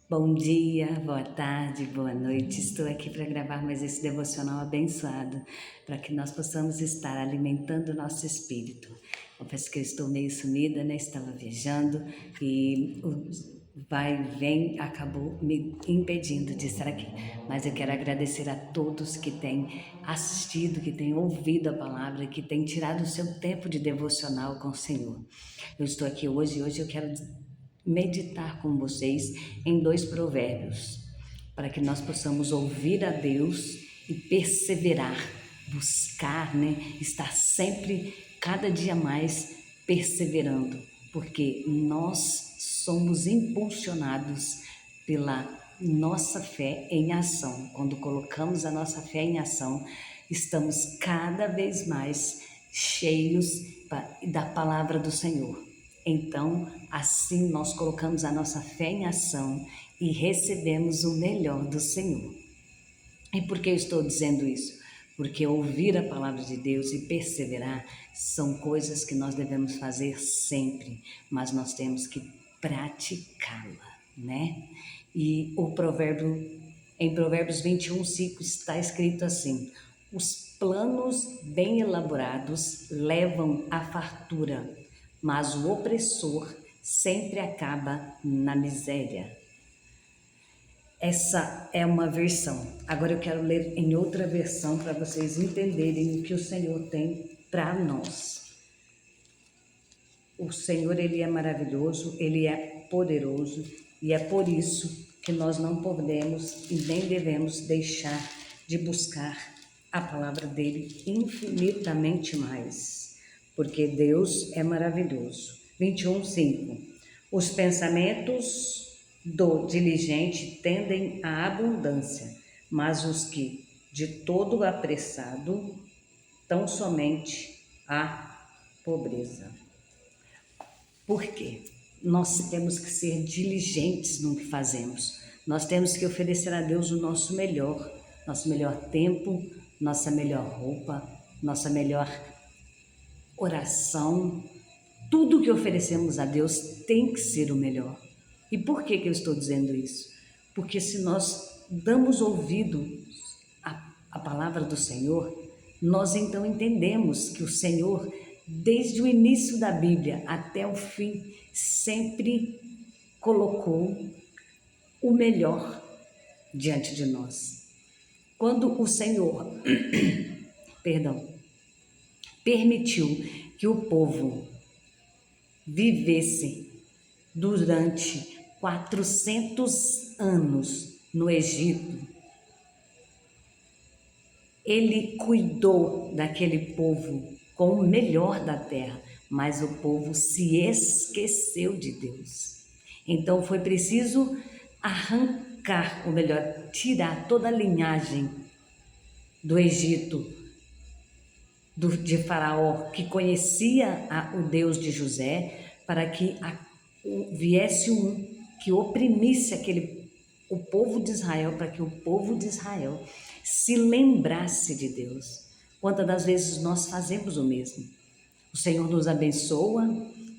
Bom dia, boa tarde, boa noite. Estou aqui para gravar mais esse devocional abençoado, para que nós possamos estar alimentando o nosso espírito. Confesso que eu estou meio sumida, né? Estava viajando e o vai e vem acabou me impedindo de estar aqui. Mas eu quero agradecer a todos que têm assistido, que têm ouvido a palavra, que têm tirado o seu tempo de devocional com o Senhor. Eu estou aqui hoje e hoje eu quero meditar com vocês em 2 provérbios, para que nós possamos ouvir a Deus e perseverar, buscar, né? Estar sempre, cada dia mais, perseverando, porque nós somos impulsionados pela nossa fé em ação. Quando colocamos a nossa fé em ação, estamos cada vez mais cheios da palavra do Senhor. Então, assim nós colocamos a nossa fé em ação e recebemos o melhor do Senhor. E por que eu estou dizendo isso? Porque ouvir a palavra de Deus e perseverar são coisas que nós devemos fazer sempre, mas nós temos que praticá-la, né? E em Provérbios 21:5 está escrito assim: os planos bem elaborados levam à fartura, mas o opressor sempre acaba na miséria. Essa é uma versão. Agora eu quero ler em outra versão para vocês entenderem o que o Senhor tem para nós. O Senhor, Ele é maravilhoso, Ele é poderoso e é por isso que nós não podemos e nem devemos deixar de buscar a palavra dEle infinitamente mais, porque Deus é maravilhoso. 21:5. Os pensamentos do diligente tendem à abundância, mas os que de todo apressado tão somente à pobreza. Por quê? Nós temos que ser diligentes no que fazemos. Nós temos que oferecer a Deus o nosso melhor tempo, nossa melhor roupa, nossa melhor oração. Tudo que oferecemos a Deus tem que ser o melhor. E por que eu estou dizendo isso? Porque se nós damos ouvido à palavra do Senhor, nós então entendemos que o Senhor, desde o início da Bíblia até o fim, sempre colocou o melhor diante de nós. Quando o Senhor, perdão, permitiu que o povo vivesse durante 400 anos no Egito, Ele cuidou daquele povo com o melhor da terra, mas o povo se esqueceu de Deus. Então foi preciso arrancar, ou melhor, tirar toda a linhagem do Egito, de Faraó, que conhecia o Deus de José, para que viesse um que oprimisse o povo de Israel, para que o povo de Israel se lembrasse de Deus. Quantas das vezes nós fazemos o mesmo? O Senhor nos abençoa,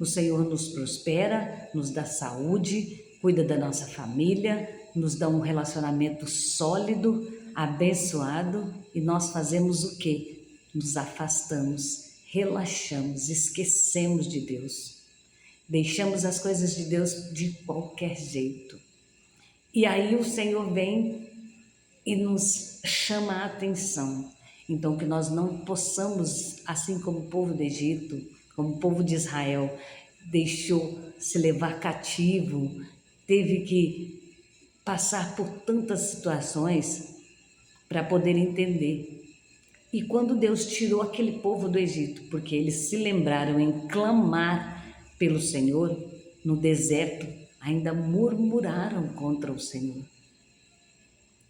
o Senhor nos prospera, nos dá saúde, cuida da nossa família, nos dá um relacionamento sólido, abençoado, e nós fazemos o quê? Nos afastamos, relaxamos, esquecemos de Deus. Deixamos as coisas de Deus de qualquer jeito. E aí o Senhor vem e nos chama a atenção. Então, que nós não possamos, assim como o povo do Egito, como o povo de Israel, deixou se levar cativo, teve que passar por tantas situações para poder entender. E quando Deus tirou aquele povo do Egito, porque eles se lembraram em clamar pelo Senhor, no deserto, ainda murmuraram contra o Senhor.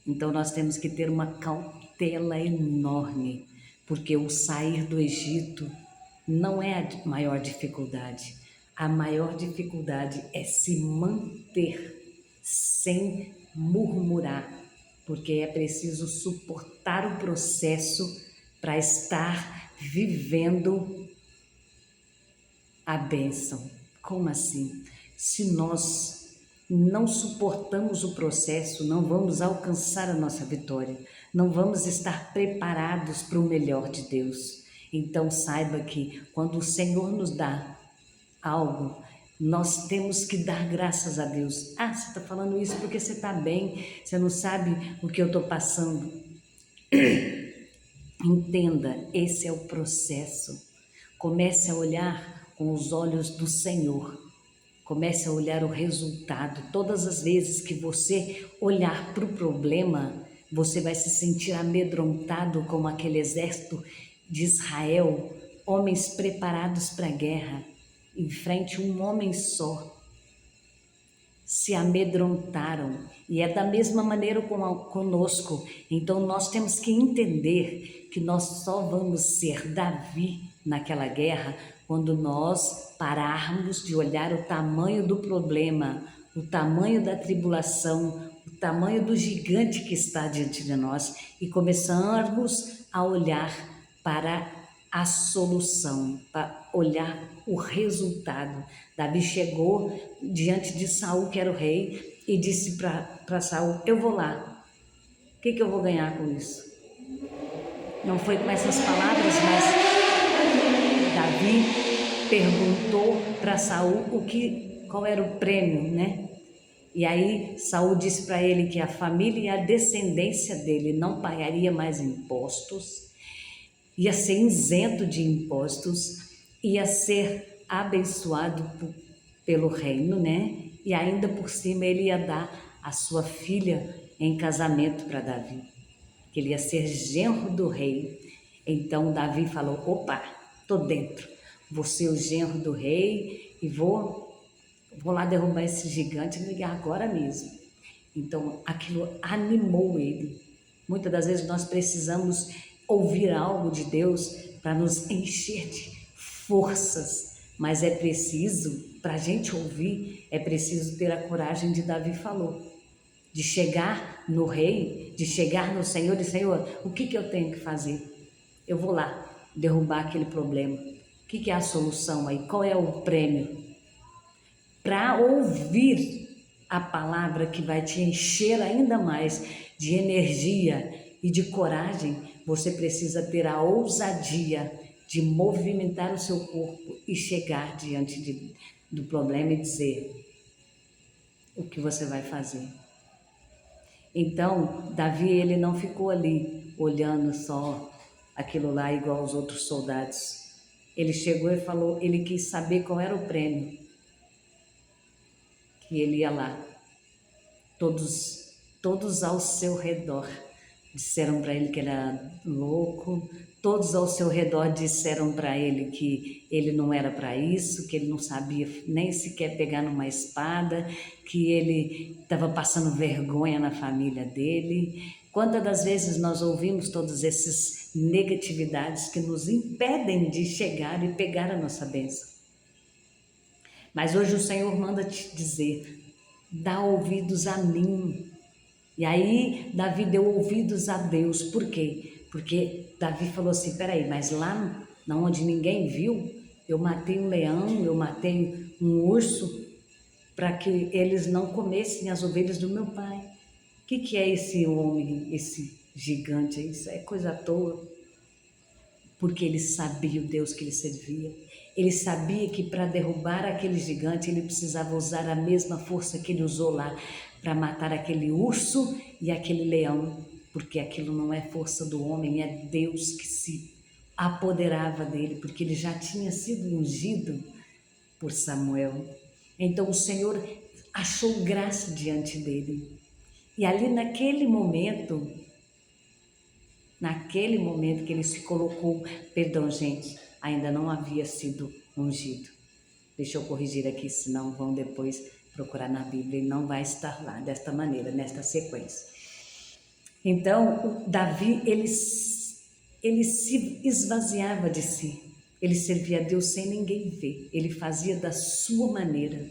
Então nós temos que ter uma cautela enorme, porque o sair do Egito não é a maior dificuldade. A maior dificuldade é se manter sem murmurar, porque é preciso suportar o processo para estar vivendo a bênção. Como assim? Se nós não suportamos o processo, não vamos alcançar a nossa vitória, não vamos estar preparados para o melhor de Deus. Então saiba que quando o Senhor nos dá algo, nós temos que dar graças a Deus. Ah, você está falando isso porque você está bem, você não sabe o que eu estou passando. Entenda, esse é o processo. Comece a olhar com os olhos do Senhor. Comece a olhar o resultado. Todas as vezes que você olhar para o problema, você vai se sentir amedrontado como aquele exército de Israel, homens preparados para a guerra, em frente a um homem só. Se amedrontaram, e é da mesma maneira conosco. Então nós temos que entender que nós só vamos ser Davi naquela guerra quando nós pararmos de olhar o tamanho do problema, o tamanho da tribulação, o tamanho do gigante que está diante de nós e começarmos a olhar para a solução, para olhar o resultado. Davi chegou diante de Saul, que era o rei, e disse para Saul: eu vou lá, o que eu vou ganhar com isso? Não foi com essas palavras, mas Davi perguntou para Saul qual era o prêmio, né? E aí Saul disse para ele que a família e a descendência dele não pagaria mais impostos, ia ser isento de impostos, ia ser abençoado pelo reino, né? E ainda por cima ele ia dar a sua filha em casamento para Davi, que ele ia ser genro do rei. Então Davi falou: opa, tô dentro, vou ser o genro do rei e vou lá derrubar esse gigante agora mesmo. Então aquilo animou ele. Muitas das vezes nós precisamos ouvir algo de Deus para nos encher de forças, mas é preciso, para a gente ouvir, é preciso ter a coragem de Davi falou, de chegar no rei, de chegar no Senhor e dizer: Senhor, o que eu tenho que fazer? Eu vou lá derrubar aquele problema. O que é a solução aí? Qual é o prêmio? Para ouvir a palavra que vai te encher ainda mais de energia e de coragem, você precisa ter a ousadia de movimentar o seu corpo e chegar diante do problema e dizer o que você vai fazer. Então, Davi, ele não ficou ali olhando só aquilo lá igual aos outros soldados. Ele chegou e falou, ele quis saber qual era o prêmio, que ele ia lá. Todos ao seu redor disseram para ele que era louco, todos ao seu redor disseram para ele que ele não era para isso, que ele não sabia nem sequer pegar numa espada, que ele estava passando vergonha na família dele. Quantas das vezes nós ouvimos todas essas negatividades que nos impedem de chegar e pegar a nossa bênção? Mas hoje o Senhor manda te dizer: dá ouvidos a mim. E aí Davi deu ouvidos a Deus. Por quê? Porque Davi falou assim: peraí, mas lá onde ninguém viu, eu matei um leão, eu matei um urso para que eles não comessem as ovelhas do meu pai. O que é esse homem, esse gigante? Isso é coisa à toa. Porque ele sabia o Deus que ele servia. Ele sabia que para derrubar aquele gigante ele precisava usar a mesma força que ele usou lá para matar aquele urso e aquele leão, porque aquilo não é força do homem, é Deus que se apoderava dele, porque ele já tinha sido ungido por Samuel. Então o Senhor achou graça diante dele. E ali naquele momento que ele se colocou, perdão gente, ainda não havia sido ungido. Deixa eu corrigir aqui, senão vão depois procurar na Bíblia e não vai estar lá desta maneira, nesta sequência. Então, Davi, ele se esvaziava de si, ele servia a Deus sem ninguém ver, ele fazia da sua maneira.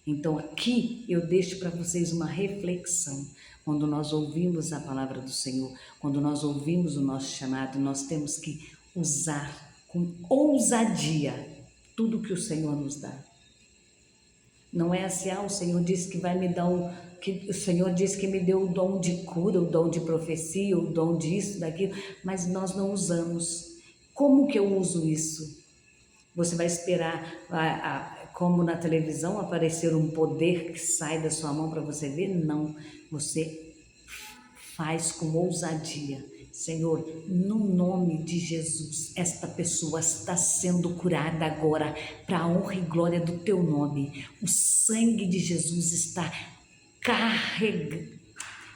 Então aqui eu deixo para vocês uma reflexão. Quando nós ouvimos a palavra do Senhor, quando nós ouvimos o nosso chamado, nós temos que usar com ousadia tudo que o Senhor nos dá. Não é assim, o Senhor disse que vai me dar que o Senhor disse que me deu o dom de cura, o dom de profecia, o dom disso, daquilo, mas nós não usamos. Como que eu uso isso? Você vai esperar, como na televisão, aparecer um poder que sai da sua mão para você ver? Não. Você faz com ousadia. Senhor, no nome de Jesus, esta pessoa está sendo curada agora, para a honra e glória do teu nome. O sangue de Jesus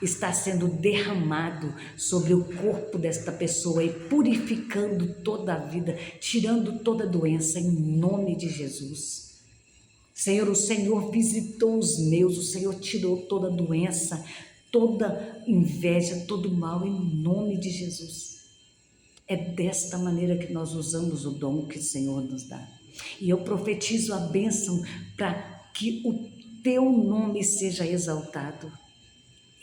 está sendo derramado sobre o corpo desta pessoa e purificando toda a vida, tirando toda a doença em nome de Jesus. Senhor, o Senhor visitou os meus, o Senhor tirou toda doença, toda inveja, todo mal em nome de Jesus. É desta maneira que nós usamos o dom que o Senhor nos dá. E eu profetizo a bênção para que o teu nome seja exaltado.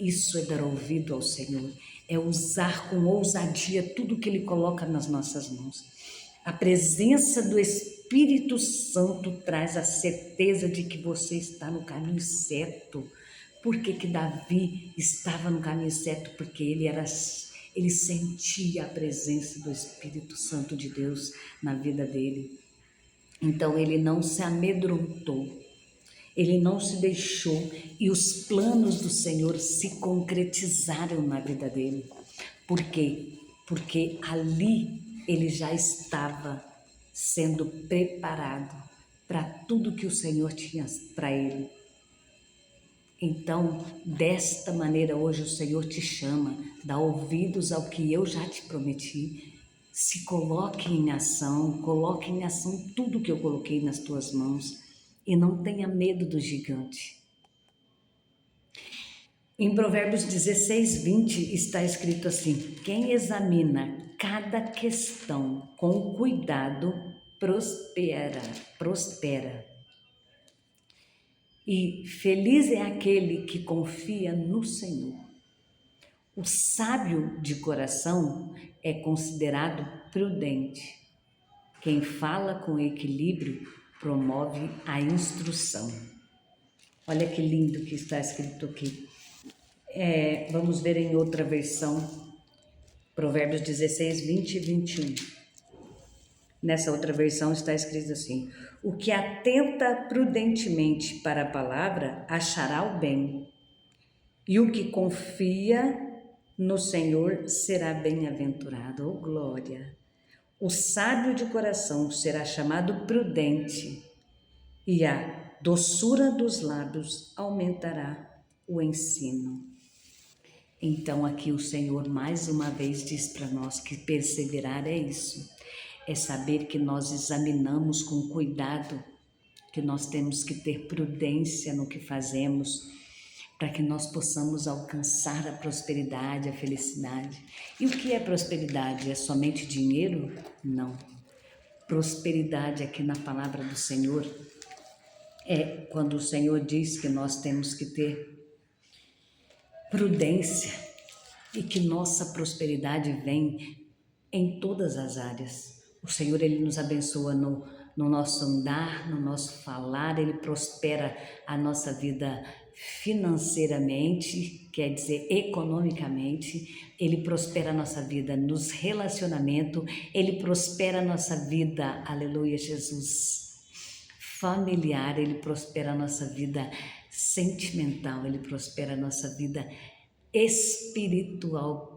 Isso é dar ouvido ao Senhor, é usar com ousadia tudo que Ele coloca nas nossas mãos. A presença do Espírito Santo traz a certeza de que você está no caminho certo. Por que Davi estava no caminho certo? Porque ele sentia a presença do Espírito Santo de Deus na vida dele. Então ele não se amedrontou. Ele não se deixou e os planos do Senhor se concretizaram na vida dele. Por quê? Porque ali ele já estava sendo preparado para tudo que o Senhor tinha para ele. Então, desta maneira, hoje o Senhor te chama, dá ouvidos ao que eu já te prometi. Se coloque em ação tudo que eu coloquei nas tuas mãos. E não tenha medo do gigante. Em Provérbios 16, 20 está escrito assim: quem examina cada questão com cuidado prospera. E feliz é aquele que confia no Senhor. O sábio de coração é considerado prudente. Quem fala com equilíbrio promove a instrução. Olha que lindo que está escrito aqui. Vamos ver em outra versão, Provérbios 16, 20 e 21. Nessa outra versão está escrito assim: o que atenta prudentemente para a palavra achará o bem, e o que confia no Senhor será bem-aventurado. Oh, glória! O sábio de coração será chamado prudente, e a doçura dos lábios aumentará o ensino. Então aqui o Senhor mais uma vez diz para nós que perseverar é isso, é saber que nós examinamos com cuidado, que nós temos que ter prudência no que fazemos, para que nós possamos alcançar a prosperidade, a felicidade. E o que é prosperidade? É somente dinheiro? Não. Prosperidade aqui na palavra do Senhor é quando o Senhor diz que nós temos que ter prudência e que nossa prosperidade vem em todas as áreas. O Senhor, Ele nos abençoa no nosso andar, no nosso falar, Ele prospera a nossa vida financeiramente, quer dizer, economicamente, Ele prospera a nossa vida nos relacionamentos, Ele prospera a nossa vida, aleluia, Jesus, familiar, Ele prospera a nossa vida sentimental, Ele prospera a nossa vida espiritual.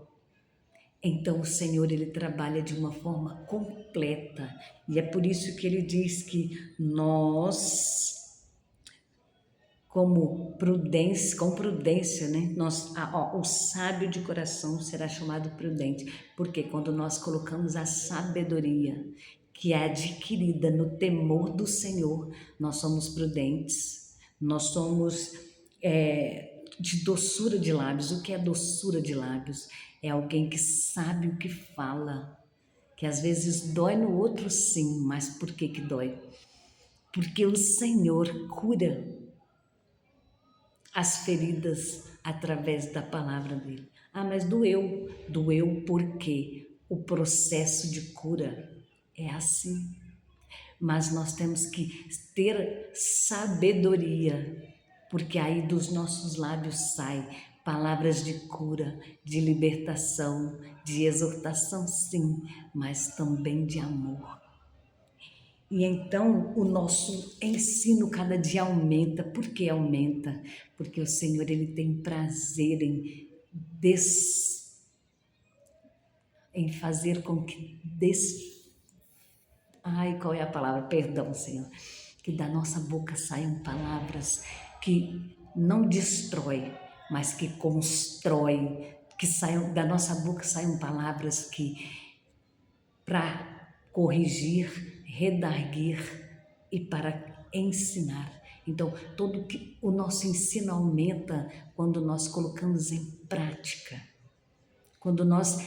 Então o Senhor, Ele trabalha de uma forma completa, e é por isso que Ele diz que nós, com prudência, né? O sábio de coração será chamado prudente, porque quando nós colocamos a sabedoria que é adquirida no temor do Senhor, nós somos prudentes, nós somos de doçura de lábios. O que é doçura de lábios? É alguém que sabe o que fala, que às vezes dói no outro sim, mas por que dói? Porque o Senhor cura as feridas através da palavra dele. Mas doeu porque o processo de cura é assim. mas nós temos que ter sabedoria, porque aí dos nossos lábios saem palavras de cura, de libertação, de exortação, sim, mas também de amor. E então o nosso ensino cada dia aumenta. Por que aumenta? Porque o Senhor ele tem prazer em fazer com que ai, qual é a palavra? Perdão, Senhor. Que da nossa boca saiam palavras que não destrói, mas que constrói, que saiam da nossa boca saiam palavras que para corrigir, redarguir e para ensinar. Então, todo que o nosso ensino aumenta quando nós colocamos em prática, quando nós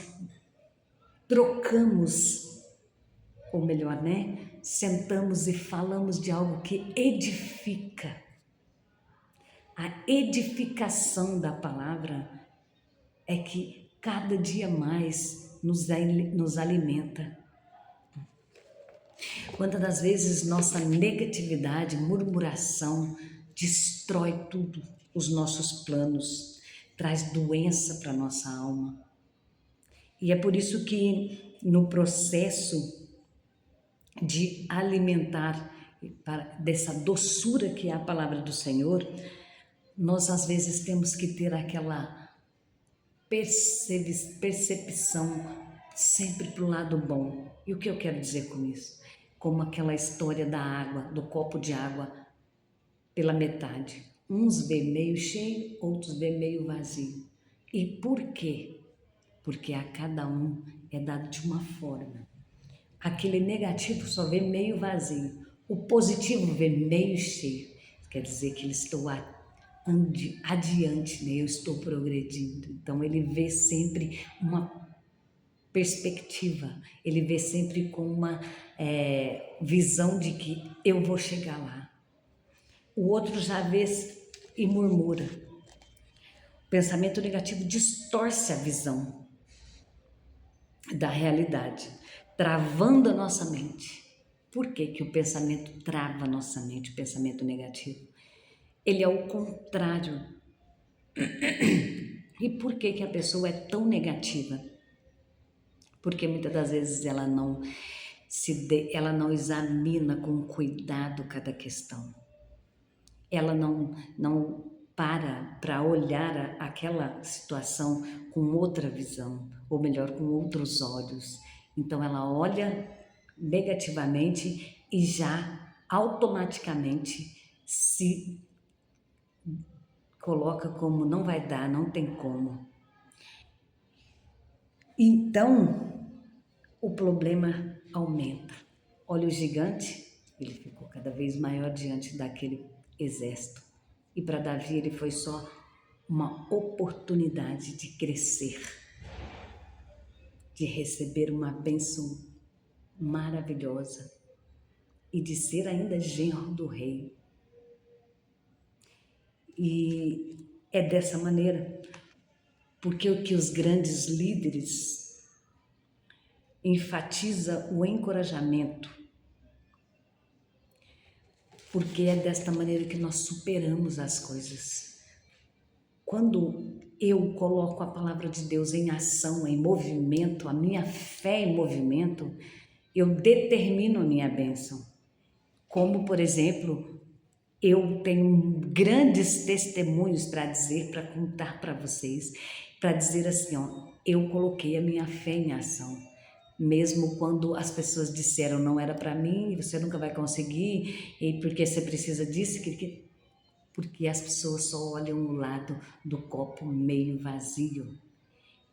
trocamos, ou melhor, né? Sentamos e falamos de algo que edifica. A edificação da palavra é que cada dia mais nos alimenta. Quantas das vezes nossa negatividade, murmuração, destrói tudo, os nossos planos, traz doença para a nossa alma. E é por isso que no processo de alimentar dessa doçura que é a palavra do Senhor, nós às vezes temos que ter aquela percepção sempre para o lado bom. E o que eu quero dizer com isso? Como aquela história da água, do copo de água pela metade. Uns vê meio cheio, outros vê meio vazio. E por quê? Porque a cada um é dado de uma forma. Aquele negativo só vê meio vazio. O positivo vê meio cheio. Quer dizer que ele estou adiante, né? Eu estou progredindo. Então ele vê sempre uma perspectiva, ele vê sempre com uma visão de que eu vou chegar lá. O outro já vê e murmura. O pensamento negativo distorce a visão da realidade, travando a nossa mente. Por que que o pensamento trava a nossa mente, o pensamento negativo? Ele é o contrário. E por que que a pessoa é tão negativa? Porque muitas das vezes ela não examina com cuidado cada questão. Ela não para olhar aquela situação com outra visão, ou melhor, com outros olhos. Então ela olha negativamente e já automaticamente se coloca como não vai dar, não tem como. Então, o problema aumenta. Olha o gigante, ele ficou cada vez maior diante daquele exército. E para Davi ele foi só uma oportunidade de crescer, de receber uma bênção maravilhosa e de ser ainda genro do rei. E é dessa maneira, porque o que os grandes líderes enfatiza o encorajamento, porque é desta maneira que nós superamos as coisas. Quando eu coloco a palavra de Deus em ação, em movimento, a minha fé em movimento, eu determino a minha bênção. Como, por exemplo, eu tenho grandes testemunhos para dizer, para contar para vocês, para dizer assim, ó, eu coloquei a minha fé em ação. Mesmo quando as pessoas disseram não era para mim, você nunca vai conseguir, e porque você precisa disso, porque as pessoas só olham o lado do copo meio vazio.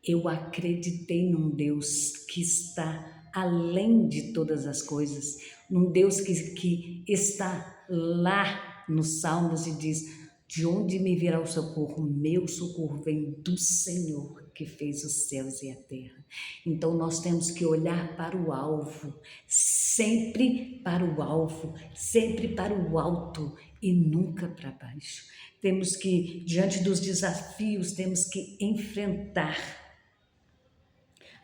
Eu acreditei num Deus que está além de todas as coisas, num Deus que está lá nos Salmos e diz: de onde me virá o socorro? Meu socorro vem do Senhor que fez os céus e a terra. Então nós temos que olhar para o alvo, sempre para o alvo, sempre para o alto e nunca para baixo. Temos que, diante dos desafios, temos que enfrentar.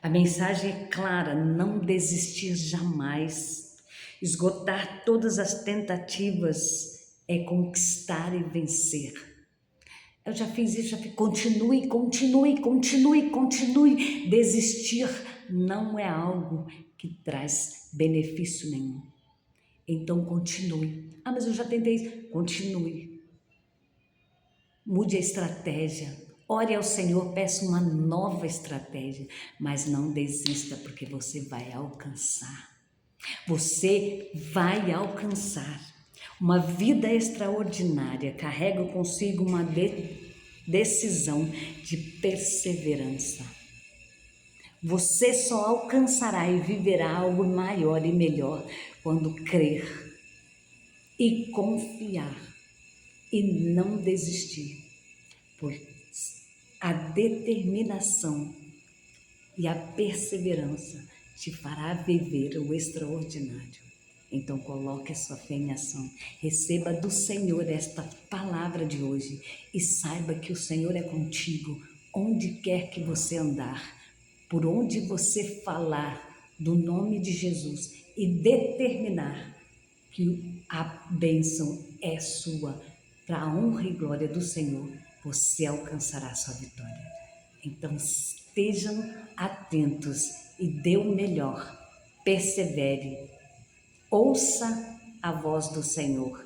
A mensagem é clara: não desistir jamais. Esgotar todas as tentativas é conquistar e vencer. Eu já fiz isso, já fiz. Continue, continue, continue, continue. Desistir não é algo que traz benefício nenhum. Então continue. Ah, mas eu já tentei isso. Continue. Mude a estratégia. Ore ao Senhor, peça uma nova estratégia, mas não desista, porque você vai alcançar. Você vai alcançar. Uma vida extraordinária carrega consigo uma decisão de perseverança. Você só alcançará e viverá algo maior e melhor quando crer e confiar e não desistir, pois a determinação e a perseverança te fará viver o extraordinário. Então coloque a sua fé em ação, receba do Senhor esta palavra de hoje e saiba que o Senhor é contigo, onde quer que você andar, por onde você falar do nome de Jesus e determinar que a bênção é sua, para a honra e glória do Senhor, você alcançará a sua vitória. Então estejam atentos e dê o melhor, persevere, ouça a voz do Senhor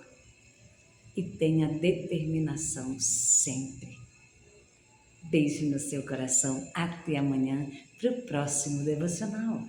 e tenha determinação sempre. Beijo no seu coração, até amanhã para o próximo devocional.